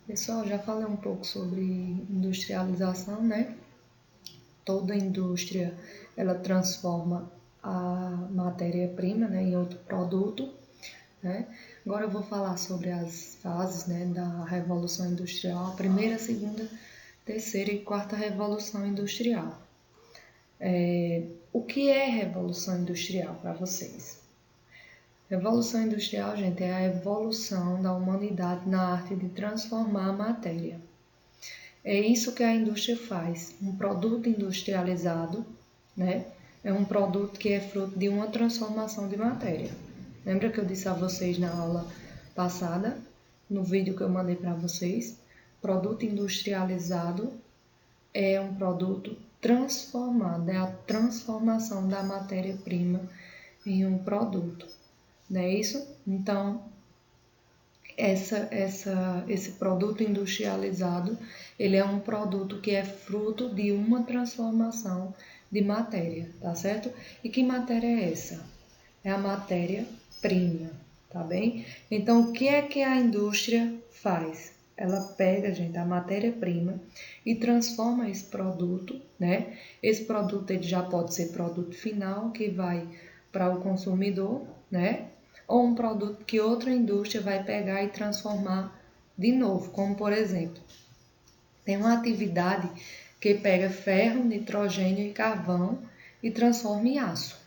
Pessoal, já falei um pouco sobre industrialização, né? Toda indústria, ela transforma a matéria-prima, né, em outro produto, né? Agora eu vou falar sobre as fases, né, da Revolução Industrial, a primeira, a segunda, terceira e quarta Revolução Industrial. O que é Revolução Industrial para vocês? Revolução Industrial, gente, é a evolução da humanidade na arte de transformar a matéria. É isso que a indústria faz. Um produto industrializado, né, é um produto que é fruto de uma transformação de matéria. Lembra que eu disse a vocês na aula passada, no vídeo que eu mandei para vocês? Produto industrializado é um produto transformado, é a transformação da matéria-prima em um produto, não é isso? Então, esse produto industrializado, ele é um produto que é fruto de uma transformação de matéria, tá certo? E que matéria é essa? É a matéria-prima, tá bem? Então, o que é que a indústria faz? Ela pega, gente, a matéria-prima e transforma esse produto, né? Esse produto ele já pode ser produto final, que vai para o consumidor, né? Ou um produto que outra indústria vai pegar e transformar de novo, como por exemplo, tem uma atividade que pega ferro, nitrogênio e carvão e transforma em aço,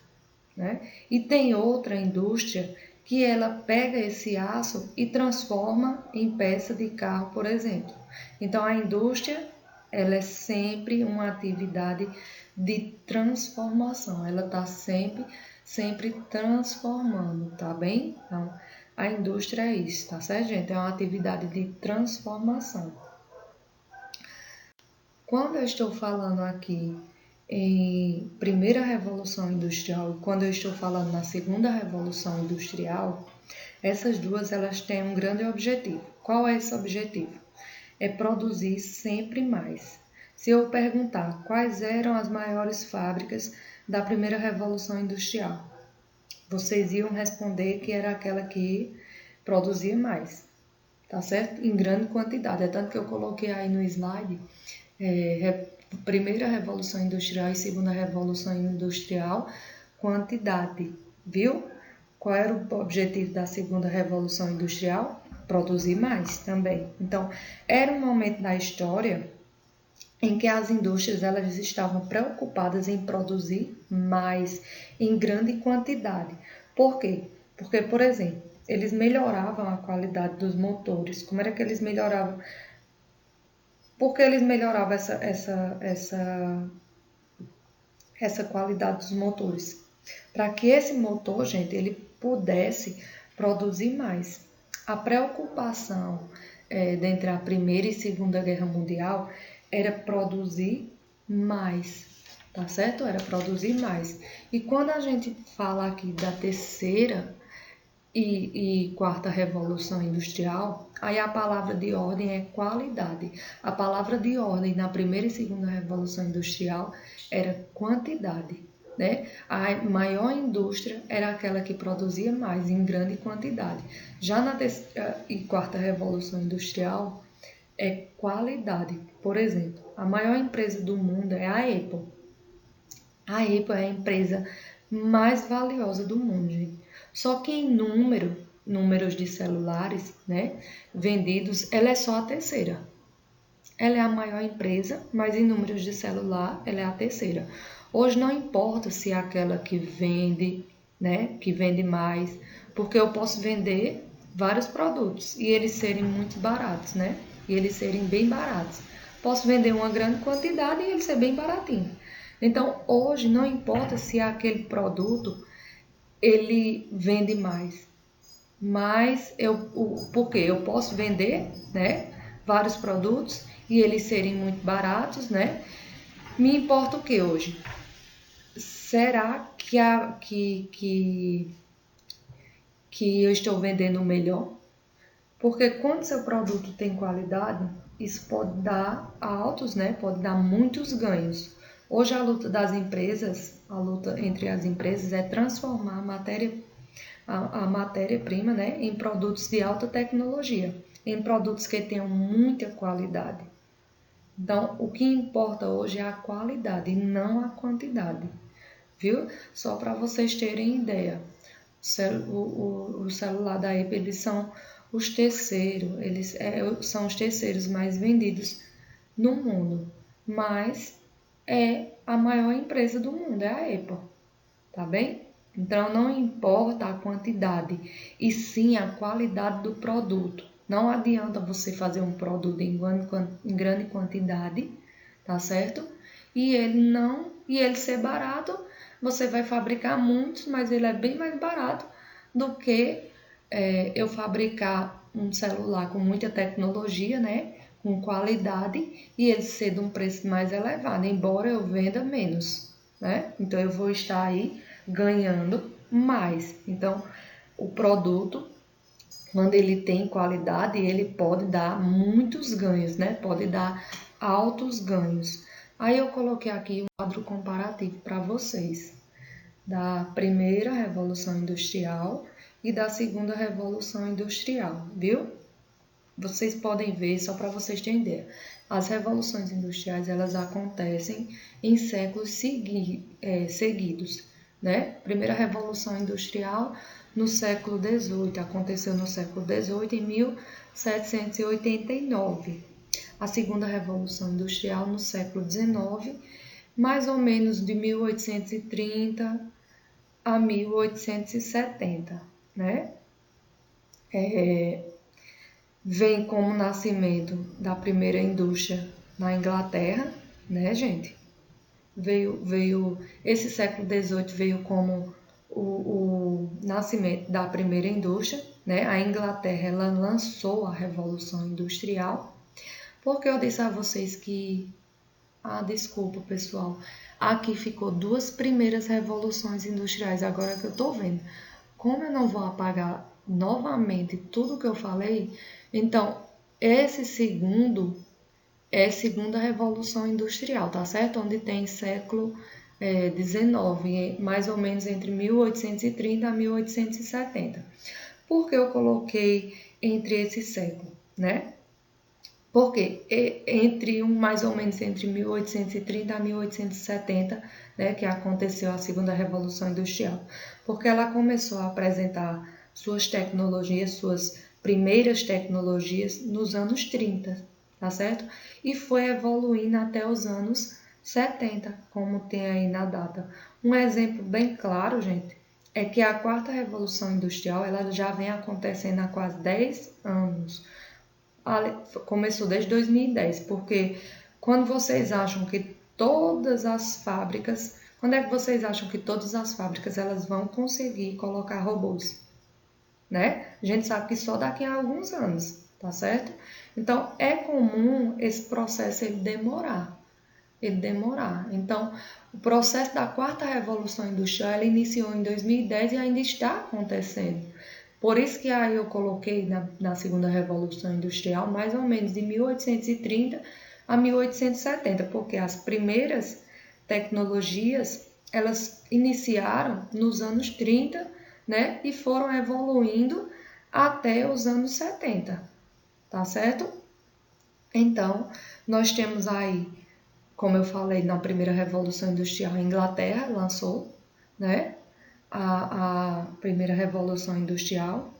né? E tem outra indústria que ela pega esse aço e transforma em peça de carro, por exemplo. Então a indústria, ela é sempre uma atividade de transformação, ela está sempre transformando, tá bem? Então a indústria é isso, tá certo, gente? É uma atividade de transformação. Quando eu estou falando aqui em primeira revolução industrial e quando eu estou falando na segunda revolução industrial, essas duas elas têm um grande objetivo. Qual é esse objetivo? É produzir sempre mais. Se eu perguntar quais eram as maiores fábricas da primeira revolução industrial, vocês iam responder que era aquela que produzia mais, tá certo? Em grande quantidade. É tanto que eu coloquei aí no slide primeira revolução industrial e segunda revolução industrial, quantidade, viu? Qual era o objetivo da segunda revolução industrial? Produzir mais também. Então, era um momento da história em que as indústrias elas estavam preocupadas em produzir mais, em grande quantidade. Por quê? Porque, por exemplo, eles melhoravam a qualidade dos motores. Como era que eles melhoravam? Porque eles melhoravam essa qualidade dos motores. Para que esse motor, gente, ele pudesse produzir mais. A preocupação dentre a Primeira e Segunda Guerra Mundial era produzir mais, tá certo? Era produzir mais. E quando a gente fala aqui da terceira e quarta revolução industrial, aí a palavra de ordem é qualidade. A palavra de ordem na primeira e segunda revolução industrial era quantidade, né? A maior indústria era aquela que produzia mais em grande quantidade. Já na terceira e quarta revolução industrial é qualidade. Por exemplo, a maior empresa do mundo é a Apple. A Apple é a empresa mais valiosa do mundo, gente. Só que em números de celulares, né, vendidos, ela é só a terceira. Ela é a maior empresa, mas em números de celular, ela é a terceira. Hoje não importa se é aquela que vende, né, que vende mais, porque eu posso vender vários produtos e eles serem muito baratos, né? E eles serem bem baratos. Posso vender uma grande quantidade e ele ser bem baratinho. Então, hoje não importa se aquele produto ele vende mais, mas porque eu posso vender, né, vários produtos e eles serem muito baratos, né? Me importa o que hoje? Será que eu estou vendendo melhor? Porque quando seu produto tem qualidade, isso pode dar altos, né? Pode dar muitos ganhos. Hoje a luta das empresas, a luta entre as empresas é transformar a matéria-prima, né, em produtos de alta tecnologia. em produtos que tenham muita qualidade. Então, o que importa hoje é a qualidade e não a quantidade, viu? Só para vocês terem ideia. O celular da Apple, eles são os terceiros, são os terceiros mais vendidos no mundo, mas é a maior empresa do mundo, é a Apple, tá bem? Então não importa a quantidade, e sim a qualidade do produto. Não adianta você fazer um produto em grande quantidade, tá certo? E ele ser barato, você vai fabricar muitos, mas ele é bem mais barato do que eu fabricar um celular com muita tecnologia, né? Com qualidade, e ele ser de um preço mais elevado, embora eu venda menos, né? Então eu vou estar aí ganhando mais. Então, o produto, quando ele tem qualidade, ele pode dar muitos ganhos, né? Pode dar altos ganhos. Aí eu coloquei aqui um quadro comparativo para vocês da primeira revolução industrial e da segunda revolução industrial, viu? Vocês podem ver, só para vocês terem ideia, as revoluções industriais, elas acontecem em séculos seguidos, né? Primeira revolução industrial no século XVIII, aconteceu no século XVIII, em 1789. A segunda revolução industrial no século XIX, mais ou menos de 1830 a 1870, né? Vem como nascimento da primeira indústria na Inglaterra, né, gente? Esse século XVIII veio como o nascimento da primeira indústria, né? A Inglaterra, ela lançou a Revolução Industrial, porque eu disse a vocês que... desculpa, pessoal. Aqui ficou duas primeiras revoluções industriais, agora que eu tô vendo. Como eu não vou apagar novamente tudo que eu falei, então, esse segundo é a segunda revolução industrial, tá certo? Onde tem século XIX, mais ou menos entre 1830 a 1870. Por que eu coloquei entre esse século, né? Porque mais ou menos entre 1830 a 1870, né, que aconteceu a segunda revolução industrial, porque ela começou a apresentar suas tecnologias, suas primeiras tecnologias nos anos 30, tá certo? E foi evoluindo até os anos 70, como tem aí na data. Um exemplo bem claro, gente, é que a quarta revolução industrial, ela já vem acontecendo há quase 10 anos. Começou desde 2010, porque quando vocês acham que todas as fábricas, quando é que vocês acham que todas as fábricas elas vão conseguir colocar robôs, né? A gente sabe que só daqui a alguns anos, tá certo? Então é comum esse processo ele demorar. Então, o processo da quarta revolução industrial ele iniciou em 2010 e ainda está acontecendo. Por isso que aí eu coloquei na segunda revolução industrial mais ou menos de 1830 a 1870, porque as primeiras tecnologias elas iniciaram nos anos 30, né, e foram evoluindo até os anos 70, tá certo? Então, nós temos aí, como eu falei, na primeira revolução industrial, a Inglaterra lançou, né, a primeira revolução industrial.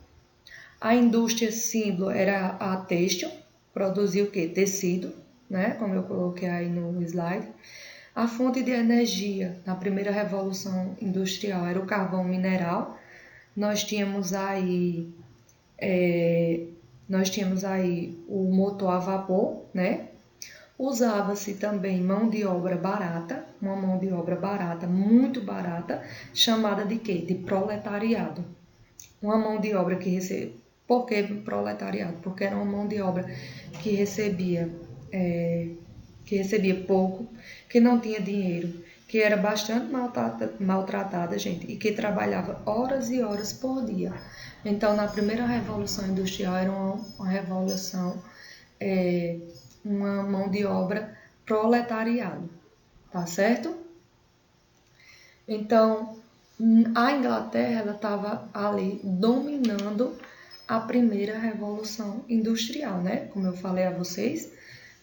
A indústria símbolo era a têxtil, produzia o quê? Tecido, né? Como eu coloquei aí no slide. A fonte de energia na primeira revolução industrial era o carvão mineral. Nós tínhamos aí o motor a vapor, né? Usava-se também mão de obra barata, uma mão de obra barata, muito barata, chamada de quê? De proletariado. Uma mão de obra que recebia... Por que proletariado? Porque era uma mão de obra que recebia pouco, que não tinha dinheiro, que era bastante maltratada, gente, e que trabalhava horas e horas por dia. Então, na primeira revolução industrial, era uma revolução... uma mão de obra proletariado, tá certo? Então, a Inglaterra ela estava ali dominando a primeira revolução industrial, né? Como eu falei a vocês,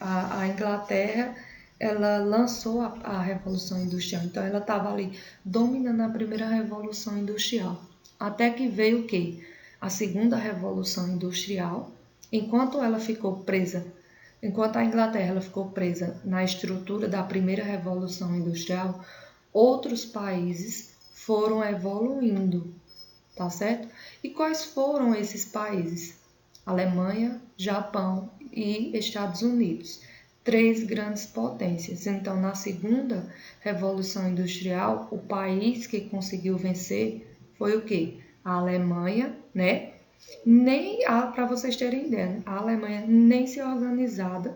a Inglaterra, ela lançou a revolução industrial, então ela estava ali dominando a primeira revolução industrial, até que veio o quê? A segunda revolução industrial, enquanto a Inglaterra ela ficou presa na estrutura da primeira revolução industrial, outros países foram evoluindo, tá certo? E quais foram esses países? Alemanha, Japão e Estados Unidos. Três grandes potências. Então, na segunda revolução industrial, o país que conseguiu vencer foi o quê? A Alemanha, né? Para vocês terem ideia, a Alemanha nem se organizada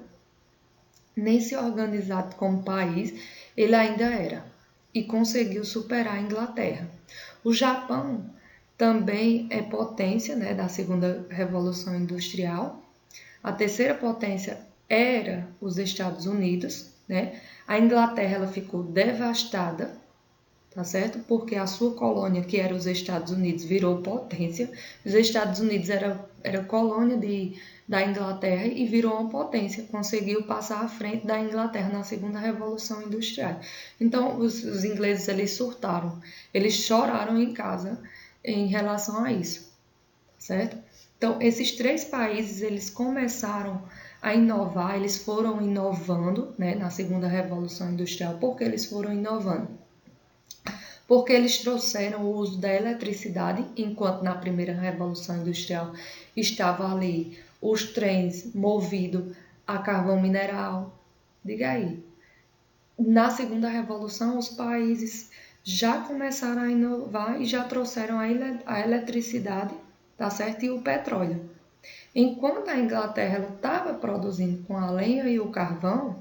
como país, ele ainda era. E conseguiu superar a Inglaterra. O Japão também é potência, né, da segunda revolução industrial. A terceira potência era os Estados Unidos, né? A Inglaterra ela ficou devastada, tá certo? Porque a sua colônia, que era os Estados Unidos, virou potência. Os Estados Unidos era colônia da Inglaterra e virou uma potência, conseguiu passar à frente da Inglaterra na segunda revolução industrial. Então, os ingleses eles surtaram, eles choraram em casa em relação a isso, certo? Então, esses três países, eles começaram a inovar, eles foram inovando, né, na segunda revolução industrial. Por que eles foram inovando? Porque eles trouxeram o uso da eletricidade, enquanto na primeira revolução industrial estava ali os trens movidos a carvão mineral. Diga aí. Na segunda revolução, os países já começaram a inovar e já trouxeram a eletricidade, tá certo? E o petróleo. Enquanto a Inglaterra estava produzindo com a lenha e o carvão,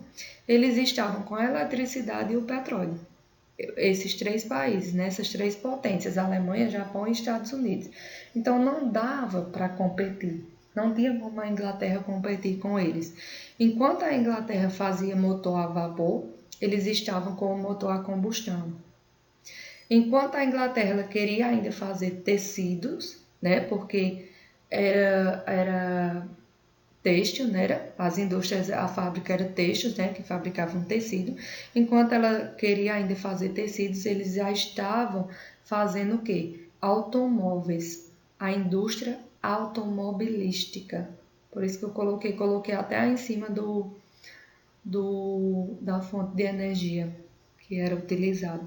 eles estavam com a eletricidade e o petróleo. Esses três países, né? Essas três potências, Alemanha, Japão e Estados Unidos. Então não dava para competir, não tinha como a Inglaterra competir com eles. Enquanto a Inglaterra fazia motor a vapor, eles estavam com o motor a combustão. Enquanto a Inglaterra queria ainda fazer tecidos, né? Porque era têxtil, né? As indústrias, a fábrica era têxtil, né? Que fabricavam tecido. Enquanto ela queria ainda fazer tecidos, eles já estavam fazendo o quê? Automóveis. A indústria automobilística. Por isso que eu coloquei até aí em cima da fonte de energia que era utilizada.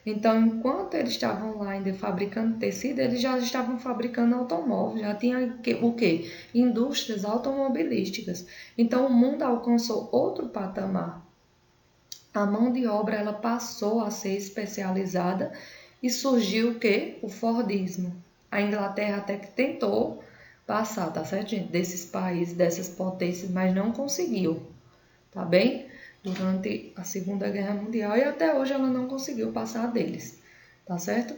Então, enquanto eles estavam lá ainda fabricando tecido, eles já estavam fabricando automóveis, já tinha o quê? Indústrias automobilísticas. Então, o mundo alcançou outro patamar. A mão de obra ela passou a ser especializada e surgiu o quê? O Fordismo. A Inglaterra até que tentou passar, tá certo, gente? Desses países, dessas potências, mas não conseguiu, tá bem? Durante a Segunda Guerra Mundial e até hoje ela não conseguiu passar deles, tá certo?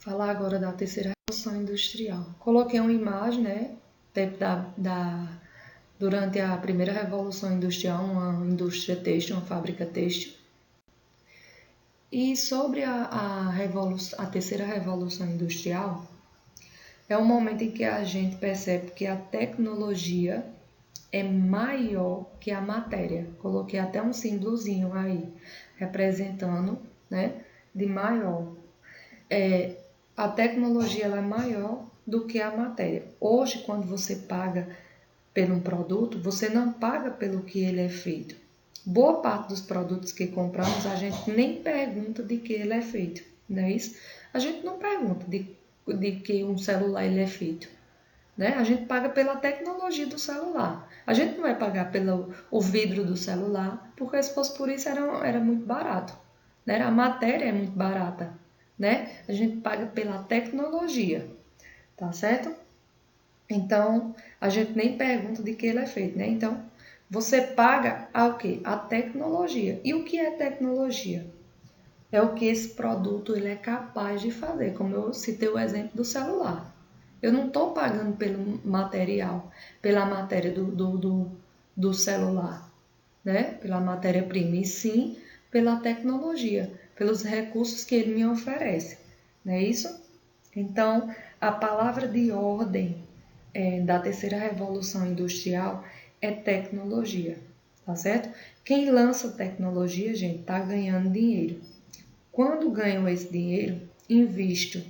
Falar agora da terceira revolução industrial. Coloquei uma imagem, né, durante a primeira revolução industrial, uma indústria têxtil, uma fábrica têxtil. E sobre a terceira revolução industrial, é o momento em que a gente percebe que a tecnologia é maior que a matéria. Coloquei até um símbolozinho aí, representando, né, de maior. A tecnologia ela é maior do que a matéria. Hoje, quando você paga por um produto, você não paga pelo que ele é feito. Boa parte dos produtos que compramos, a gente nem pergunta de que ele é feito, não é isso? A gente não pergunta de que um celular ele é feito. Né? A gente paga pela tecnologia do celular. A gente não vai pagar pelo o vidro do celular, porque se fosse por isso era muito barato. Né? A matéria é muito barata. Né? A gente paga pela tecnologia. Tá certo? Então, a gente nem pergunta de que ele é feito. Né? Então, você paga o quê? A tecnologia. E o que é tecnologia? É o que esse produto ele é capaz de fazer, como eu citei o exemplo do celular. Eu não estou pagando pelo material, pela matéria do celular, né? Pela matéria-prima, e sim pela tecnologia, pelos recursos que ele me oferece, não é isso? Então, A palavra de ordem da terceira revolução industrial é tecnologia, tá certo? Quem lança tecnologia, gente, tá ganhando dinheiro. Quando ganho esse dinheiro, invisto.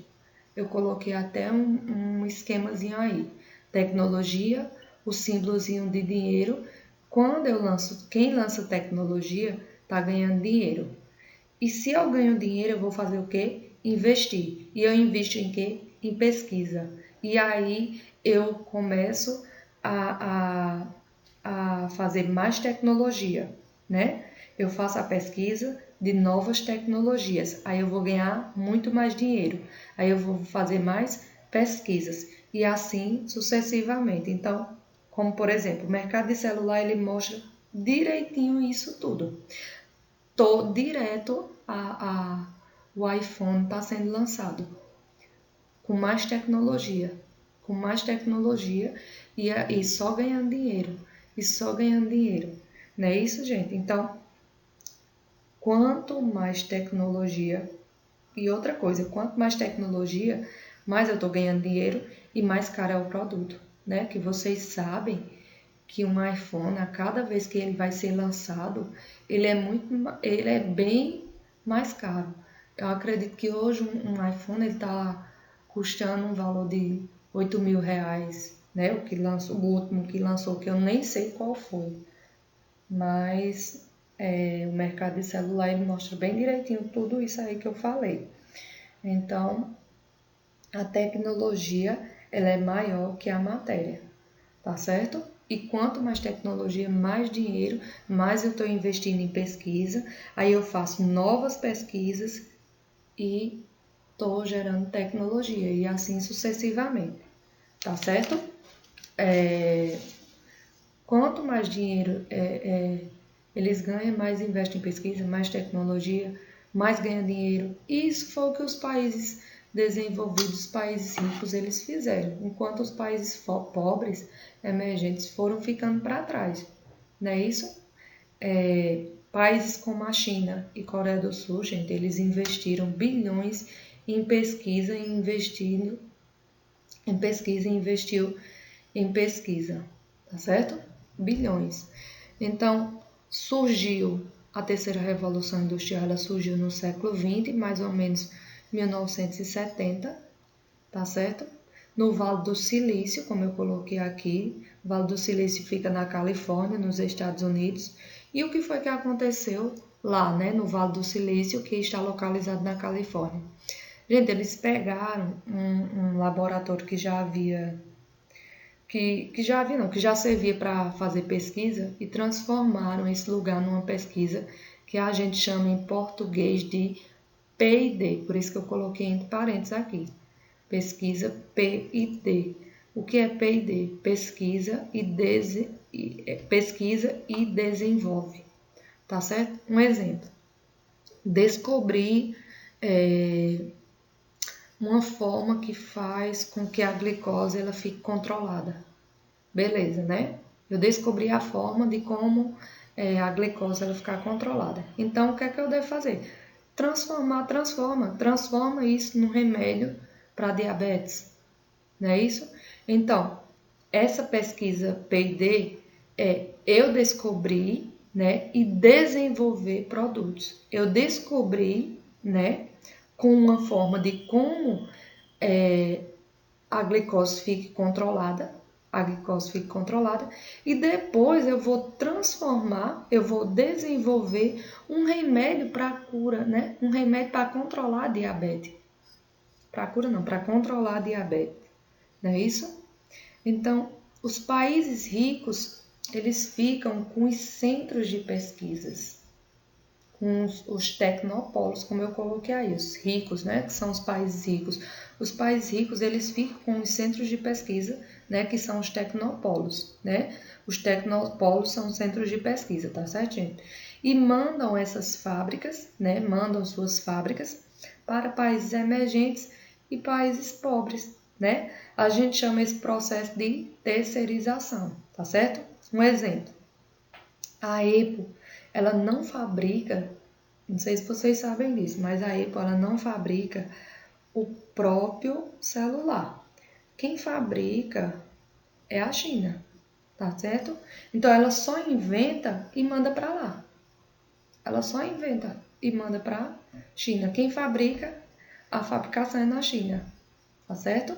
Eu coloquei até um esquemazinho aí. Tecnologia, o símbolozinho de dinheiro. Quando eu lanço, quem lança tecnologia tá ganhando dinheiro. E se eu ganho dinheiro, eu vou fazer o quê? Investir. E eu invisto em quê? Em pesquisa. E aí eu começo a fazer mais tecnologia, né? Eu faço a pesquisa de novas tecnologias. Aí eu vou ganhar muito mais dinheiro. Aí eu vou fazer mais pesquisas. E assim sucessivamente. Então, como por exemplo, o mercado de celular, ele mostra direitinho isso tudo. Tô direto o iPhone está sendo lançado com mais tecnologia e só ganhando dinheiro, e só ganhando dinheiro. Não é isso, gente? Então, quanto mais tecnologia, e outra coisa, quanto mais tecnologia, mais eu estou ganhando dinheiro e mais caro é o produto, né? Que vocês sabem que um iPhone, a cada vez que ele vai ser lançado, ele é bem mais caro. Eu acredito que hoje um iPhone ele está custando um valor de R$ 8.000, né? O último que lançou, que eu nem sei qual foi, mas o mercado de celular ele mostra bem direitinho tudo isso aí que eu falei. Então, a tecnologia ela é maior que a matéria, tá certo? E quanto mais tecnologia, mais dinheiro, mais eu estou investindo em pesquisa. Aí eu faço novas pesquisas e estou gerando tecnologia e assim sucessivamente, tá certo? Quanto mais dinheiro eles ganham, mais investem em pesquisa, mais tecnologia, mais ganham dinheiro. E isso foi o que os países desenvolvidos, os países ricos, eles fizeram. Enquanto os países pobres, emergentes, foram ficando para trás. Não é isso? Países como a China e Coreia do Sul, gente, eles investiram bilhões em pesquisa e investiu em pesquisa, tá certo? Bilhões. Então, surgiu a terceira revolução industrial, ela surgiu no século XX, mais ou menos 1970, tá certo? No Vale do Silício, como eu coloquei aqui, o Vale do Silício fica na Califórnia, nos Estados Unidos. E o que foi que aconteceu lá, né, no Vale do Silício, que está localizado na Califórnia? Gente, eles pegaram um laboratório que já havia que já servia para fazer pesquisa e transformaram esse lugar numa pesquisa que a gente chama em português de P&D, por isso que eu coloquei entre parênteses aqui. Pesquisa P&D. O que é P&D? Pesquisa e desenvolve. Tá certo? Um exemplo. Descobrir uma forma que faz com que a glicose ela fique controlada. Beleza, né? Eu descobri a forma de como a glicose ela ficar controlada. Então, o que é que eu devo fazer? Transforma isso num remédio para diabetes. Não é isso? Então, essa pesquisa P&D eu descobrir, né, e desenvolver produtos. Eu descobri, né, com uma forma de como a glicose fique controlada, e depois eu vou eu vou desenvolver um remédio para a cura, né? Um remédio para controlar a diabetes. Para cura não, para controlar a diabetes. Não é isso? Então, os países ricos, eles ficam com os centros de pesquisas, com os tecnopolos, como eu coloquei aí, os ricos, né, que são os países ricos. Os países ricos, eles ficam com os centros de pesquisa, né, que são os tecnopolos, né? Os tecnopolos são centros de pesquisa, tá certo, gente? E mandam essas fábricas, né, mandam suas fábricas para países emergentes e países pobres, né? A gente chama esse processo de terceirização, tá certo? Um exemplo. A Apple, ela não fabrica, não sei se vocês sabem disso, mas a Apple ela não fabrica o próprio celular. quem fabrica é a China, tá certo? Então ela só inventa e manda para lá. Ela só inventa e manda para China. Quem fabrica, a fabricação é na China, tá certo?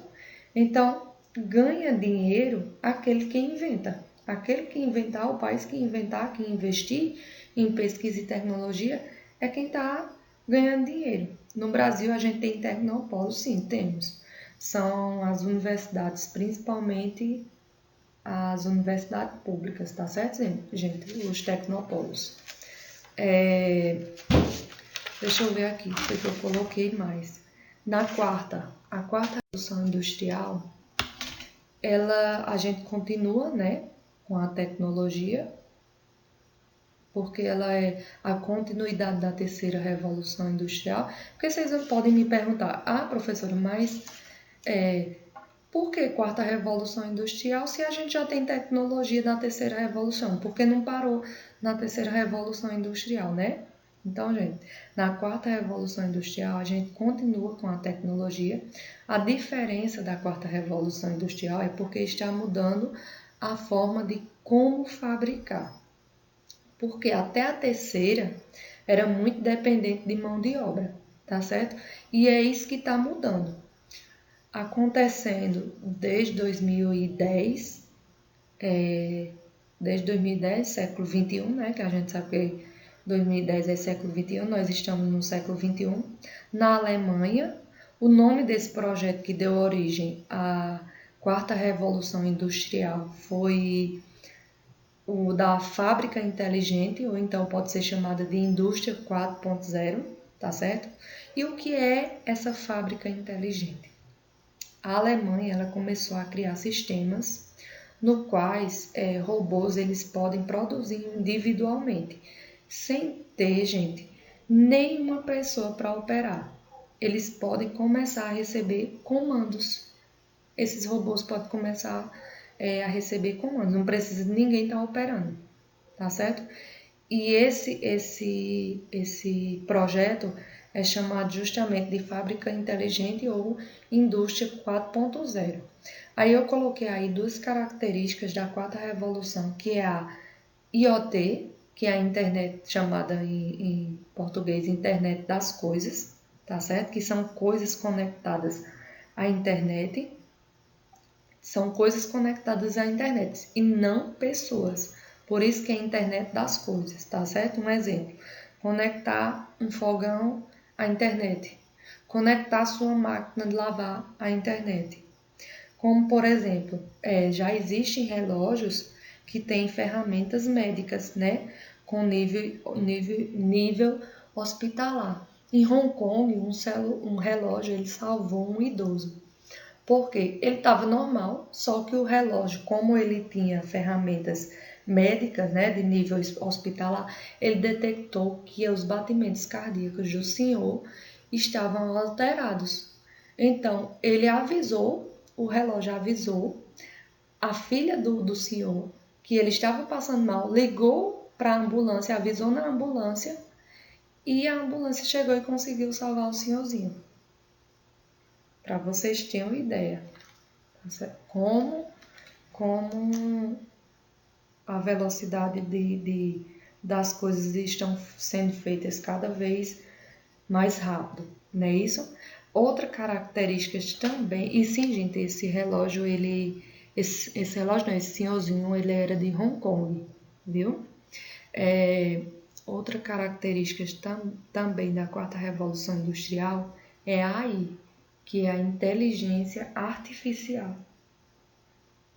Então ganha dinheiro aquele que inventa. Aquele que inventar, o país que inventar, que investir em pesquisa e tecnologia é quem está ganhando dinheiro. No Brasil a gente tem tecnopolos, sim, temos. São as universidades, principalmente as universidades públicas, tá certo, gente? Os tecnopolos. Deixa eu ver aqui, o que eu coloquei mais. A quarta revolução industrial, a gente continua, né, com a tecnologia, porque ela é a continuidade da terceira revolução industrial. Porque vocês não podem me perguntar, professora, mas por que quarta revolução industrial se a gente já tem tecnologia da terceira revolução? Por que não parou na terceira revolução industrial, né? Então, gente, na quarta revolução industrial a gente continua com a tecnologia. A diferença da quarta revolução industrial é porque está mudando a forma de como fabricar. Porque até a terceira era muito dependente de mão de obra, tá certo? E é isso que está mudando. Acontecendo desde 2010, século XXI, né, que a gente sabe que 2010 é século XXI, nós estamos no século XXI. Na Alemanha, o nome desse projeto que deu origem à quarta revolução industrial foi o da fábrica inteligente, ou então pode ser chamada de indústria 4.0, tá certo? E o que é essa fábrica inteligente? A Alemanha ela começou a criar sistemas no quais robôs eles podem produzir individualmente, sem ter, gente, nenhuma pessoa para operar. Eles podem começar a receber comandos. Esses robôs podem começar a receber comandos, não precisa de ninguém estar operando, tá certo? E esse projeto é chamado justamente de fábrica inteligente ou indústria 4.0. Aí eu coloquei aí duas características da quarta revolução, que é a IoT, que é a internet chamada em português internet das coisas, tá certo? Que são coisas conectadas à internet. São coisas conectadas à internet e não pessoas. Por isso que é a internet das coisas, tá certo? Um exemplo, conectar um fogão à internet, conectar sua máquina de lavar à internet. Como, por exemplo, já existem relógios que têm ferramentas médicas, né? Com nível hospitalar. Em Hong Kong, um relógio ele salvou um idoso. Porque ele estava normal, só que o relógio, como ele tinha ferramentas médicas, né, de nível hospitalar, ele detectou que os batimentos cardíacos do senhor estavam alterados. Então, o relógio avisou a filha do senhor que ele estava passando mal, ligou para a ambulância, avisou na ambulância e a ambulância chegou e conseguiu salvar o senhorzinho. Para vocês terem uma ideia. Como a velocidade das coisas estão sendo feitas cada vez mais rápido, não é isso? Outra característica também, e sim, gente, esse relógio, esse relógio não, esse senhorzinho, ele era de Hong Kong, viu? Outra característica também da quarta revolução industrial é a AI, que é a inteligência artificial.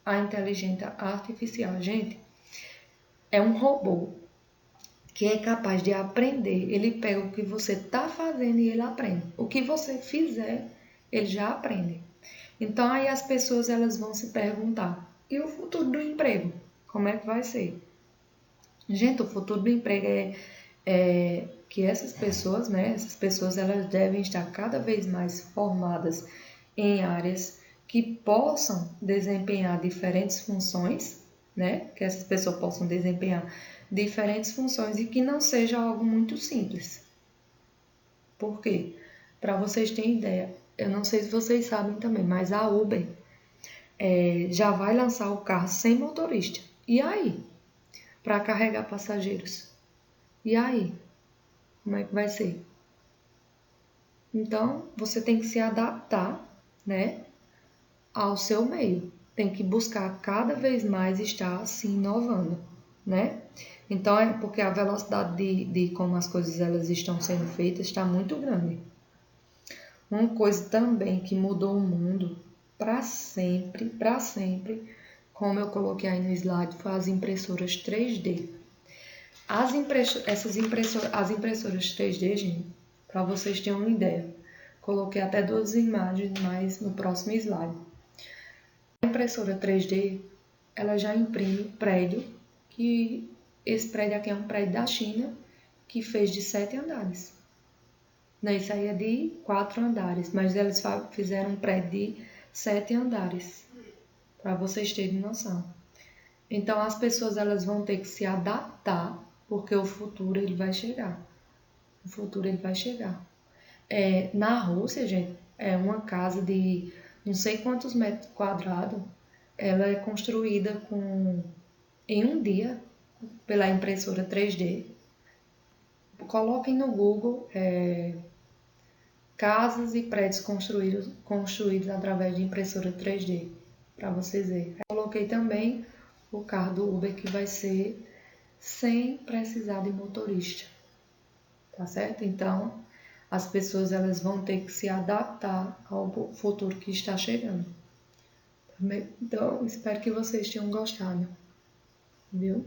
A inteligência artificial, gente, é um robô que é capaz de aprender. Ele pega o que você está fazendo e ele aprende. O que você fizer, ele já aprende. Então, aí as pessoas elas vão se perguntar, e o futuro do emprego? Como é que vai ser? Gente, o futuro do emprego é que essas pessoas, né? Essas pessoas elas devem estar cada vez mais formadas em áreas que possam desempenhar diferentes funções, né? Que essas pessoas possam desempenhar diferentes funções e que não seja algo muito simples. Por quê? Para vocês terem ideia, eu não sei se vocês sabem também, mas a Uber, já vai lançar o carro sem motorista. E aí? Para carregar passageiros. E aí? Como é que vai ser? Então, você tem que se adaptar, né, ao seu meio. Tem que buscar cada vez mais estar se inovando, né? Então, é porque a velocidade de como as coisas elas estão sendo feitas está muito grande. Uma coisa também que mudou o mundo para sempre, como eu coloquei aí no slide, foi as impressoras 3D. As impressoras 3D, gente, para vocês terem uma ideia, coloquei até 2 imagens mais no próximo slide. A impressora 3D, ela já imprime prédio, que esse prédio aqui é um prédio da China, que fez de 7 andares. Não, isso aí é de 4 andares, mas eles fizeram um prédio de 7 andares, para vocês terem noção. Então as pessoas elas vão ter que se adaptar, porque o futuro ele vai chegar. O futuro ele vai chegar. Na Rússia, gente, é uma casa de não sei quantos metros quadrados, ela é construída em um dia pela impressora 3D. Coloquem no Google casas e prédios construídos através de impressora 3D, para vocês verem. Coloquei também o carro do Uber que vai ser sem precisar de motorista, tá certo? Então, as pessoas elas vão ter que se adaptar ao futuro que está chegando. Então, espero que vocês tenham gostado, viu?